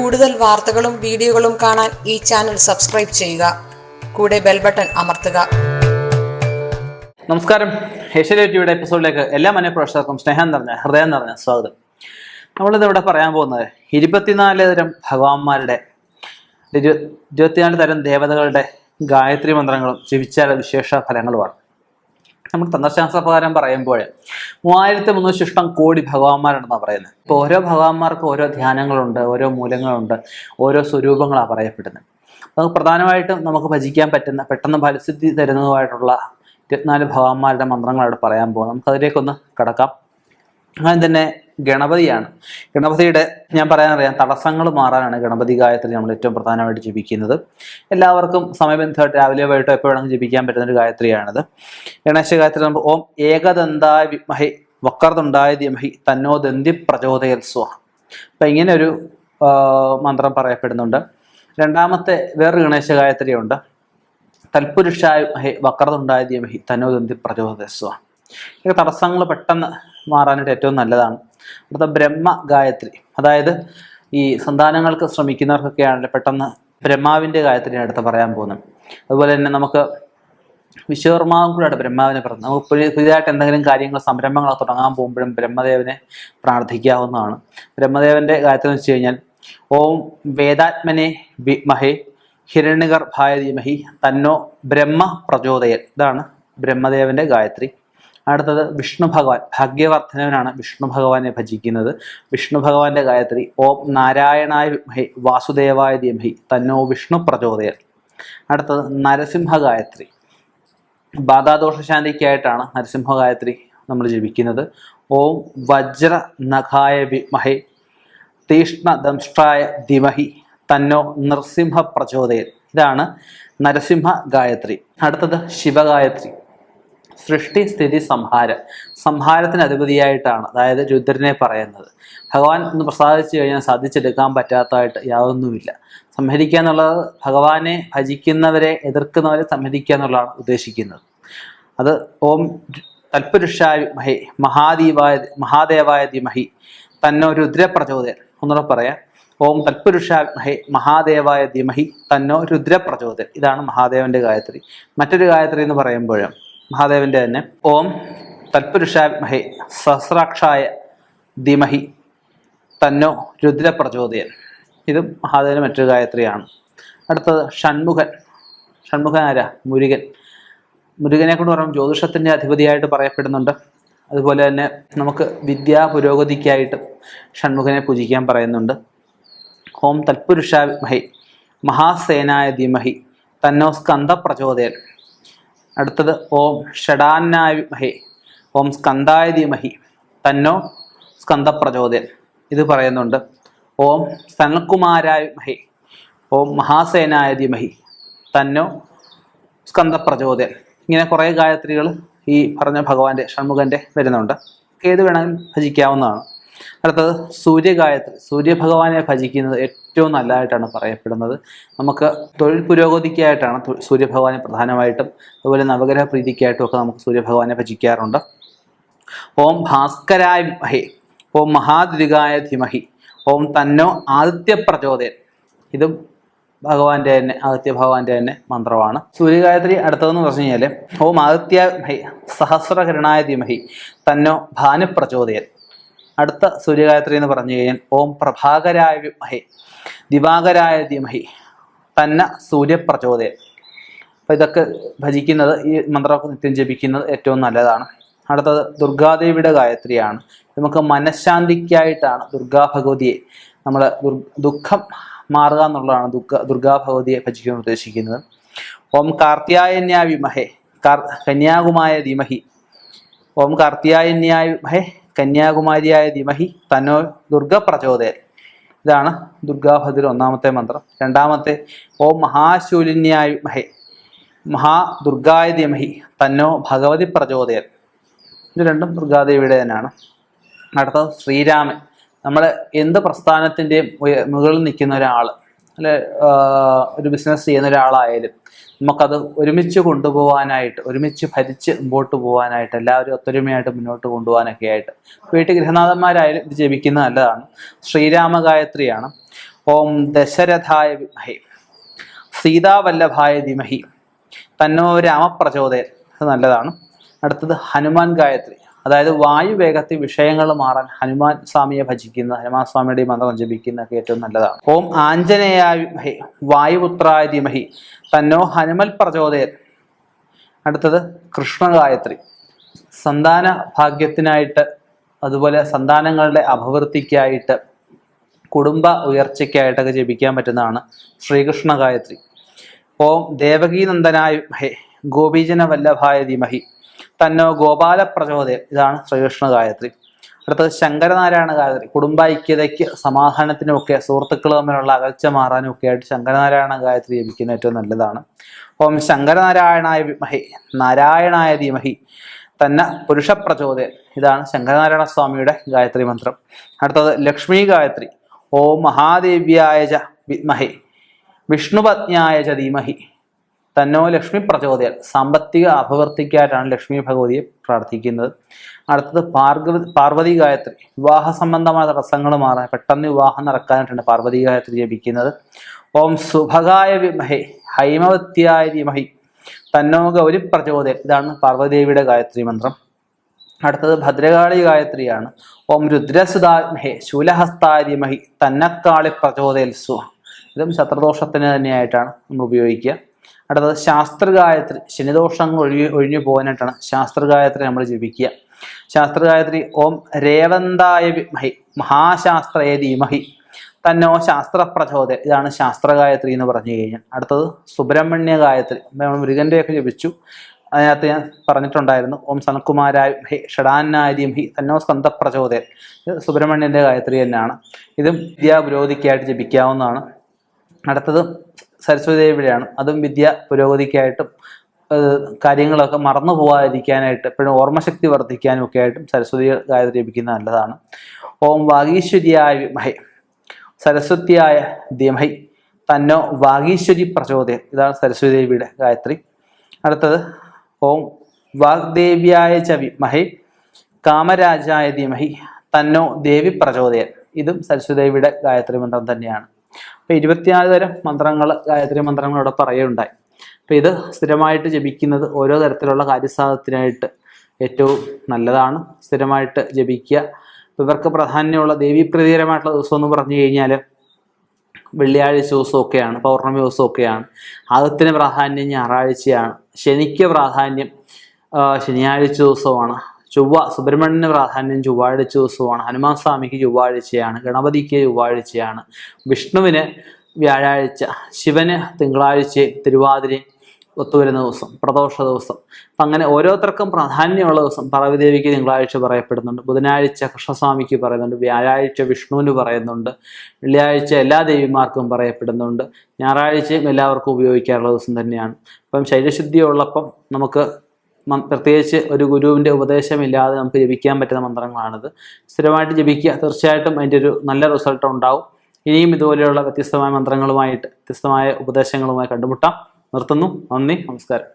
കൂടുതൽ വാർത്തകളും വീഡിയോകളും കാണാൻ ഈ ചാനൽ സബ്സ്ക്രൈബ് ചെയ്യുക. കൂടെ ബെൽ ബട്ടൺ അമർത്തുക. നമസ്കാരം. ഏഷ്യാനെറ്റ് ടിവിയുടെ എപ്പിസോഡിലേക്ക് എല്ലാ മനഃപ്രേക്ഷകർക്കും സ്നേഹം നിറഞ്ഞ ഹൃദയം നിറഞ്ഞ സ്വാഗതം. നമ്മളിത് ഇവിടെ പറയാൻ പോകുന്നത് 24 തരം ഭഗവാന്മാരുടെ 24 തരം ദേവതകളുടെ ഗായത്രി മന്ത്രങ്ങളും ജപിച്ചാല വിശേഷ ഫലങ്ങളുമാണ്. നമ്മൾ തന്ത്രശാസ്ത്ര പ്രകാരം പറയുമ്പോൾ 3300 കോടി ഭഗവാന്മാരുണ്ടെന്നാണ് പറയുന്നത്. ഇപ്പോൾ ഓരോ ഭഗവാന്മാർക്കും ഓരോ ധ്യാനങ്ങളുണ്ട്, ഓരോ മൂലങ്ങളുണ്ട്, ഓരോ സ്വരൂപങ്ങളാണ് പറയപ്പെടുന്നത്. അത് പ്രധാനമായിട്ടും നമുക്ക് ഭജിക്കാൻ പറ്റുന്ന, പെട്ടെന്ന് ഫലസിദ്ധി തരുന്നതുമായിട്ടുള്ള 24 ഭഗവാന്മാരുടെ മന്ത്രങ്ങളാണ് പറയാൻ പോകുന്നത്. നമുക്കതിലേക്കൊന്ന് കടക്കാം. അങ്ങനെ തന്നെ ഗണപതിയാണ്. ഗണപതിയുടെ ഞാൻ പറയാനറിയാം, തടസ്സങ്ങൾ മാറാനാണ് ഗണപതി ഗായത്രി നമ്മൾ ഏറ്റവും പ്രധാനമായിട്ട് ജപിക്കുന്നത്. എല്ലാവർക്കും സമയബന്ധമായിട്ട് രാവിലെ വൈകിട്ടോ എപ്പോൾ വേണമെങ്കിൽ ജപിക്കാൻ പറ്റുന്ന ഒരു ഗായത്രിയാണിത്. ഗണേശ ഗായത്രി നമ്മൾ ഓം ഏകദന്തായ വിദ്മഹേ വക്രതുണ്ടായ ധീമഹി തന്നോ ദന്തി പ്രചോദയാത് സ്വാഹ. അപ്പം ഇങ്ങനെ ഒരു മന്ത്രം പറയപ്പെടുന്നുണ്ട്. രണ്ടാമത്തെ വേറൊരു ഗണേശ ഗായത്രിയുണ്ട്. തൽപുരുഷായ വിദ്മഹേ വക്രതുണ്ടായ ധീമഹി തന്നോ ദന്തി പ്രചോദയാത് സ്വാഹ. ഈ തടസ്സങ്ങൾ പെട്ടെന്ന് മാറാനായിട്ട് ഏറ്റവും നല്ലതാണ്. അടുത്ത ബ്രഹ്മ ഗായത്രി, അതായത് ഈ സന്താനങ്ങൾക്ക് ശ്രമിക്കുന്നവർക്കൊക്കെയാണല്ലോ പെട്ടെന്ന് ബ്രഹ്മാവിൻ്റെ ഗായത്രിയാണ് അടുത്ത് പറയാൻ പോകുന്നത്. അതുപോലെ തന്നെ നമുക്ക് വിശ്വകർമാവും കൂടെയാണ് ബ്രഹ്മാവിനെ പറയുന്നത്. നമുക്ക് പുതിയതായിട്ട് എന്തെങ്കിലും കാര്യങ്ങൾ സംരംഭങ്ങളൊക്കെ തുടങ്ങാൻ പോകുമ്പോഴും ബ്രഹ്മദേവനെ പ്രാർത്ഥിക്കാവുന്നതാണ്. ബ്രഹ്മദേവന്റെ ഗായത്രി എന്ന് വെച്ച് കഴിഞ്ഞാൽ ഓം വേദാത്മനെ വിദ്മഹേ ഹിരണ്യഗർഭായ ധീമഹി തന്നോ ബ്രഹ്മ പ്രചോദയൻ. ഇതാണ് ബ്രഹ്മദേവന്റെ ഗായത്രി. അടുത്തത് വിഷ്ണു ഭഗവാൻ, ഭാഗ്യവർദ്ധനവനാണ് വിഷ്ണു ഭഗവാനെ ഭജിക്കുന്നത്. വിഷ്ണു ഭഗവാന്റെ ഗായത്രി ഓം നാരായണായ വിദ്മഹേ വാസുദേവായ ധീമഹി തന്നോ വിഷ്ണു പ്രചോദയൻ. അടുത്തത് നരസിംഹ ഗായത്രി. ബാധാദോഷശാന്തിക്കായിട്ടാണ് നരസിംഹ ഗായത്രി നമ്മൾ ജപിക്കുന്നത്. ഓം വജ്ര നഖായ വിദ്മഹേ തീഷ്ണദംഷ്ട്രായ ധീമഹി തന്നോ നൃസിംഹ പ്രചോദയൻ. ഇതാണ് നരസിംഹ ഗായത്രി. അടുത്തത് ശിവഗായത്രി. സൃഷ്ടി സ്ഥിതി സംഹാരത്തിന് അധിപതിയായിട്ടാണ്, അതായത് രുദ്രനെ പറയുന്നത്. ഭഗവാൻ ഒന്ന് പ്രസാദിച്ചു കഴിഞ്ഞാൽ സാധിച്ചെടുക്കാൻ പറ്റാത്തതായിട്ട് യാതൊന്നുമില്ല. സംഹരിക്കുക എന്നുള്ളത് ഭഗവാനെ ഭജിക്കുന്നവരെ എതിർക്കുന്നവരെ സംഹരിക്കുക എന്നുള്ളതാണ് ഉദ്ദേശിക്കുന്നത്. അത് ഓം തൽപുരുഷായ വിദ്മഹേ മഹാദേവായ ധീമഹി തന്നോ രുദ്രപ്രചോദയൻ. ഒന്നുകൂടെ പറയാം. ഓം തൽപുരുഷായ വിദ്മഹേ മഹാദേവായ ധീമഹി തന്നോ രുദ്രപ്രചോദയൻ. ഇതാണ് മഹാദേവന്റെ ഗായത്രി. മറ്റൊരു ഗായത്രി എന്ന് പറയുമ്പോഴും മഹാദേവന്റെ തന്നെ ഓം തൽപുരുഷായ വിദ്മഹേ സഹസ്രാക്ഷായ ധീമഹി തന്നോ രുദ്രപ്രചോദയൻ. ഇതും മഹാദേവന്റെ മറ്റൊരു ഗായത്രിയാണ്. അടുത്തത് ഷൺമുഖൻ ആരാ? മുരുകനെ കൊണ്ട് പറയുമ്പോൾ ജ്യോതിഷത്തിന്റെ അധിപതിയായിട്ട് പറയപ്പെടുന്നുണ്ട്. അതുപോലെ തന്നെ നമുക്ക് വിദ്യാ പുരോഗതിക്കായിട്ട് ഷൺമുഖനെ പൂജിക്കാൻ പറയുന്നുണ്ട്. ഓം തൽപുരുഷായ വിദ്മഹേ മഹാസേനായ ധീമഹി തന്നോ സ്കന്ദ പ്രചോദയൻ. അടുത്തത് ഓം ഷഡാന്നായ വിദ്മഹേ ഓം സ്കന്ദായ ധീമഹി തന്നോ സ്കന്ദ പ്രചോദയൻ. ഇത് പറയുന്നുണ്ട്. ഓം സനൽകുമാരായ വിദ്മഹേ ഓം മഹാസേനായ ധീമഹി തന്നോ സ്കന്ദ പ്രചോദയൻ. ഇങ്ങനെ കുറേ ഗായത്രികൾ ഈ പറഞ്ഞ ഭഗവാന്റെ ഷൺമുഖന്റെ വരുന്നുണ്ട്. ഏത് വേണമെങ്കിലും ഭജിക്കാവുന്നതാണ്. അടുത്തത് സൂര്യഗായത്രി. സൂര്യഭഗവാനെ ഭജിക്കുന്നത് ഏറ്റവും നല്ലതായിട്ടാണ് പറയപ്പെടുന്നത്. നമുക്ക് തൊഴിൽ പുരോഗതിക്കായിട്ടാണ് സൂര്യഭഗവാനെ പ്രധാനമായിട്ടും, അതുപോലെ നവഗ്രഹ പ്രീതിക്കായിട്ടും ഒക്കെ നമുക്ക് സൂര്യഭഗവാനെ ഭജിക്കാറുണ്ട്. ഓം ഭാസ്കരായ വിദ്മഹേ ഓം മഹാദുരികായ ധീമഹി ഓം തന്നോ ആദിത്യ പ്രചോദയൻ. ഇതും ഭഗവാന്റെ തന്നെ, ആദിത്യ ഭഗവാന്റെ തന്നെ മന്ത്രമാണ്. സൂര്യഗായത്രി അടുത്തതെന്ന് പറഞ്ഞു കഴിഞ്ഞാൽ ഓം ആദിത്യ സഹസ്രകിരണായ ധീമഹി തന്നോ ഭാനു പ്രചോദയൻ. അടുത്ത സൂര്യഗായത്രി എന്ന് പറഞ്ഞു കഴിഞ്ഞാൽ ഓം പ്രഭാകരായ വിദ്മഹേ ദിവാകരായ ധീമഹി തന്ന സൂര്യപ്രചോദയൻ. അപ്പം ഇതൊക്കെ ഭജിക്കുന്നത്, ഈ മന്ത്രമൊക്കെ നിത്യം ജപിക്കുന്നത് ഏറ്റവും നല്ലതാണ്. അടുത്തത് ദുർഗാദേവിയുടെ ഗായത്രിയാണ്. നമുക്ക് മനഃശാന്തിക്കായിട്ടാണ് ദുർഗാ ഭഗവതിയെ നമ്മൾ ദുഃഖം മാറുക എന്നുള്ളതാണ് ദുർഗാ ഭഗവതിയെ ഭജിക്കാൻ ഉദ്ദേശിക്കുന്നത്. ഓം കാർത്തിയായന്യായ വിദ്മഹേ കന്യാകുമായ ധീമഹി ഓം കാർത്തിയായന്യായ വിദ്മഹേ കന്യാകുമാരിയായ ധീമഹി തന്നോ ദുർഗ പ്രചോദയൻ. ഇതാണ് ദുർഗാഭദ്ര ഒന്നാമത്തെ മന്ത്രം. രണ്ടാമത്തെ ഓം മഹാശൂലിന്യായ വിദ്മഹേ മഹാദുർഗായ ധീമഹി തന്നോ ഭഗവതി പ്രചോദയൻ. ഇത് രണ്ടും ദുർഗാദേവിയുടെ തന്നെയാണ്. അടുത്തത് ശ്രീരാമൻ. നമ്മൾ എന്ത് പ്രസ്ഥാനത്തിൻ്റെയും മുകളിൽ നിൽക്കുന്ന ഒരാൾ, അല്ലെ ഒരു ബിസിനസ് ചെയ്യുന്ന ഒരാളായാലും നമുക്കത് ഒരുമിച്ച് കൊണ്ടുപോകാനായിട്ട്, ഒരുമിച്ച് ഭരിച്ച് മുമ്പോട്ട് പോകാനായിട്ട്, എല്ലാവരും ഒത്തൊരുമയായിട്ട് മുന്നോട്ട് കൊണ്ടുപോകാനൊക്കെ ആയിട്ട് വീട്ടിൽ ഗൃഹനാഥന്മാരായാലും ഇത് ജപിക്കുന്നത് നല്ലതാണ്. ശ്രീരാമ ഗായത്രിയാണ്. ഓം ദശരഥായ വിദ്മഹേ സീതാവല്ലഭായ ധീമഹി തന്നോ രാമപ്രചോദയാത്. അത് നല്ലതാണ്. അടുത്തത് ഹനുമാൻ ഗായത്രി, അതായത് വായു വേഗത്തിൽ വിഷയങ്ങൾ മാറാൻ ഹനുമാൻ സ്വാമിയെ ഭജിക്കുന്ന, ഹനുമാൻ സ്വാമിയുടെ ഈ മന്ത്രം ജപിക്കുന്നതൊക്കെ ഏറ്റവും നല്ലതാണ്. ഓം ആഞ്ജനേയായ വിദ്മഹേ വായുപുത്രായ ധീമഹി തന്നോ ഹനുമൽ പ്രചോദയാത്. അടുത്തത് കൃഷ്ണ ഗായത്രി, സന്താന ഭാഗ്യത്തിനായിട്ട്, അതുപോലെ സന്താനങ്ങളുടെ അഭിവൃദ്ധിക്കായിട്ട്, കുടുംബ ഉയർച്ചയ്ക്കായിട്ടൊക്കെ ജപിക്കാൻ പറ്റുന്നതാണ് ശ്രീകൃഷ്ണ ഗായത്രി. ഓം ദേവകീനന്ദനായ വിദ്മഹേ ഗോപീജന വല്ലഭായ ധീമഹി തന്നോ ഗോപാല പ്രചോദയാത്. ഇതാണ് ശ്രീകൃഷ്ണ ഗായത്രി. അടുത്തത് ശങ്കരനാരായണ ഗായത്രി, കുടുംബ ഐക്യതയ്ക്ക് സമാധാനത്തിനുമൊക്കെ, സുഹൃത്തുക്കൾ തമ്മിലുള്ള അകൽച്ച മാറാനും ഒക്കെ ആയിട്ട് ശങ്കരനാരായണ ഗായത്രി ജപിക്കുന്ന ഏറ്റവും നല്ലതാണ്. ഓം ശങ്കരനാരായണായ വിദ്മഹേ നാരായണായ ധീമഹി തന്ന പുരുഷ പ്രചോദയാത്. ഇതാണ് ശങ്കരനാരായണ സ്വാമിയുടെ ഗായത്രി മന്ത്രം. അടുത്തത് ലക്ഷ്മി ഗായത്രി. ഓം മഹാദേവ്യായ ച വിദ്മഹേ വിഷ്ണുപത്ന്യായ ച ധീമഹി തന്നോ ലക്ഷ്മി പ്രചോദയാത്. സാമ്പത്തിക അഭിവൃദ്ധിക്കായിട്ടാണ് ലക്ഷ്മി ഭഗവതിയെ പ്രാർത്ഥിക്കുന്നത്. അടുത്തത് പാർവതി ഗായത്രി, വിവാഹ സംബന്ധമായ തടസ്സങ്ങൾ മാറാൻ, പെട്ടെന്ന് വിവാഹം നടക്കാനായിട്ടാണ് പാർവതി ഗായത്രി ജപിക്കുന്നത്. ഓം സുഭഗായ വിദ്മഹേ ഹൈമവത്യായ ധീമഹി തന്നോ ഗൗരി പ്രചോദയാത്. ഇതാണ് പാർവതിദേവിയുടെ ഗായത്രി മന്ത്രം. അടുത്തത് ഭദ്രകാളി ഗായത്രിയാണ്. ഓം രുദ്രസുധാത്മഹേ ശൂലഹസ്തായ ധീമഹി തന്നക്കാളി പ്രചോദയാത് സ്വ. ഇതും ശത്രുദോഷത്തിന് തന്നെയായിട്ടാണ് നമ്മൾ ഉപയോഗിക്കുക. അടുത്തത് ശാസ്ത്ര ഗായത്രി, ശനിദോഷങ്ങൾ ഒഴിഞ്ഞു പോകാനായിട്ടാണ് ശാസ്ത്ര ഗായത്രി നമ്മൾ ജപിക്കുക. ശാസ്ത്ര ഗായത്രി ഓം രേവന്തായ വിദ്മഹി മഹാശാസ്ത്രയ ധീമഹി തന്നോ ശാസ്ത്ര പ്രചോദയാത്. ഇതാണ് ശാസ്ത്ര ഗായത്രി എന്ന് പറഞ്ഞു കഴിഞ്ഞാൽ. അടുത്തത് സുബ്രഹ്മണ്യ ഗായത്രി, നമ്മൾ മുരുകൻ്റെയൊക്കെ ജപിച്ചു. അതിനകത്ത് ഞാൻ പറഞ്ഞിട്ടുണ്ടായിരുന്നു. ഓം സനത്കുമാരായ വിദ്മഹേ ഷഡാന്നായ ധീമഹി തന്നോ സ്കന്ദ പ്രചോദയാത്. ഇത് സുബ്രഹ്മണ്യൻ്റെ ഗായത്രി തന്നെയാണ്. ഇതും വിദ്യാപുരോഗതിക്കായിട്ട് ജപിക്കാവുന്നതാണ്. അടുത്തത് സരസ്വതി ദേവിയുടെയാണ്. അതും വിദ്യ പുരോഗതിക്കായിട്ടും കാര്യങ്ങളൊക്കെ മറന്നു പോകാതിരിക്കാനായിട്ട്, എപ്പോഴും ഓർമ്മശക്തി വർദ്ധിക്കാനും ഒക്കെ ആയിട്ടും സരസ്വതി ഗായത്രി ജപിക്കുന്നത് നല്ലതാണ്. ഓം വാഗീശ്വരിയായ വിദ്മഹേ സരസ്വതിയായ ധീമഹി തന്നോ വാഗീശ്വരി പ്രചോദയാത്. ഇതാണ് സരസ്വതി ദേവിയുടെ ഗായത്രി. അടുത്തത് ഓം വാഗ്ദേവ്യായ ച വിദ്മഹേ കാമരാജായ ധീമഹി തന്നോ ദേവി പ്രചോദയാത്. ഇതും സരസ്വതി ദേവിയുടെ ഗായത്രി മന്ത്രം തന്നെയാണ്. അപ്പോൾ 24 തരം മന്ത്രങ്ങൾ, ഗായത്രി മന്ത്രങ്ങൾ ഇവിടെ പറയുകയുണ്ടായി. അപ്പോൾ ഇത് സ്ഥിരമായിട്ട് ജപിക്കുന്നത് ഓരോ തരത്തിലുള്ള കാര്യസാധനത്തിനായിട്ട് ഏറ്റവും നല്ലതാണ്. സ്ഥിരമായിട്ട് ജപിക്കുക. ഇവർക്ക് പ്രാധാന്യമുള്ള ദേവീപ്രീതികരമായിട്ടുള്ള ദിവസം എന്ന് പറഞ്ഞു കഴിഞ്ഞാൽ വെള്ളിയാഴ്ച ദിവസമൊക്കെയാണ്, പൗർണമി ദിവസമൊക്കെയാണ്. ആദത്തിന് പ്രാധാന്യം ഞായറാഴ്ചയാണ്. ശനിക്ക് പ്രാധാന്യം ശനിയാഴ്ച ദിവസമാണ്. സുബ്രഹ്മണ്യന് പ്രാധാന്യം ചൊവ്വാഴ്ച ദിവസമാണ്. ഹനുമാൻ സ്വാമിക്ക് ചൊവ്വാഴ്ചയാണ്. ഗണപതിക്ക് ചൊവ്വാഴ്ചയാണ്. വിഷ്ണുവിന് വ്യാഴാഴ്ച, ശിവന് തിങ്കളാഴ്ചയും തിരുവാതിരയും ഒത്തുവരുന്ന ദിവസം, പ്രദോഷ ദിവസം. അപ്പം അങ്ങനെ ഓരോരുത്തർക്കും പ്രാധാന്യമുള്ള ദിവസം. പാർവതിദേവിക്ക് തിങ്കളാഴ്ച പറയപ്പെടുന്നുണ്ട്, ബുധനാഴ്ച കൃഷ്ണസ്വാമിക്ക് പറയുന്നുണ്ട്, വ്യാഴാഴ്ച വിഷ്ണുവിന് പറയുന്നുണ്ട്, വെള്ളിയാഴ്ച എല്ലാ ദേവിമാർക്കും പറയപ്പെടുന്നുണ്ട്, ഞായറാഴ്ചയും എല്ലാവർക്കും ഉപയോഗിക്കാറുള്ള ദിവസം തന്നെയാണ്. അപ്പം ശരീരശുദ്ധി ഉള്ളപ്പം നമുക്ക് പ്രത്യേകിച്ച് ഒരു ഗുരുവിൻ്റെ ഉപദേശമില്ലാതെ നമുക്ക് ജപിക്കാൻ പറ്റുന്ന മന്ത്രങ്ങളാണിത്. സ്ഥിരമായിട്ട് ജപിക്കുക. തീർച്ചയായിട്ടും അതിൻ്റെ ഒരു നല്ല റിസൾട്ട് ഉണ്ടാവും. ഇനിയും ഇതുപോലെയുള്ള വ്യത്യസ്തമായ മന്ത്രങ്ങളുമായിട്ട്, വ്യത്യസ്തമായ ഉപദേശങ്ങളുമായി കണ്ടുമുട്ടാം. നിർത്തുന്നു. നന്ദി, നമസ്കാരം.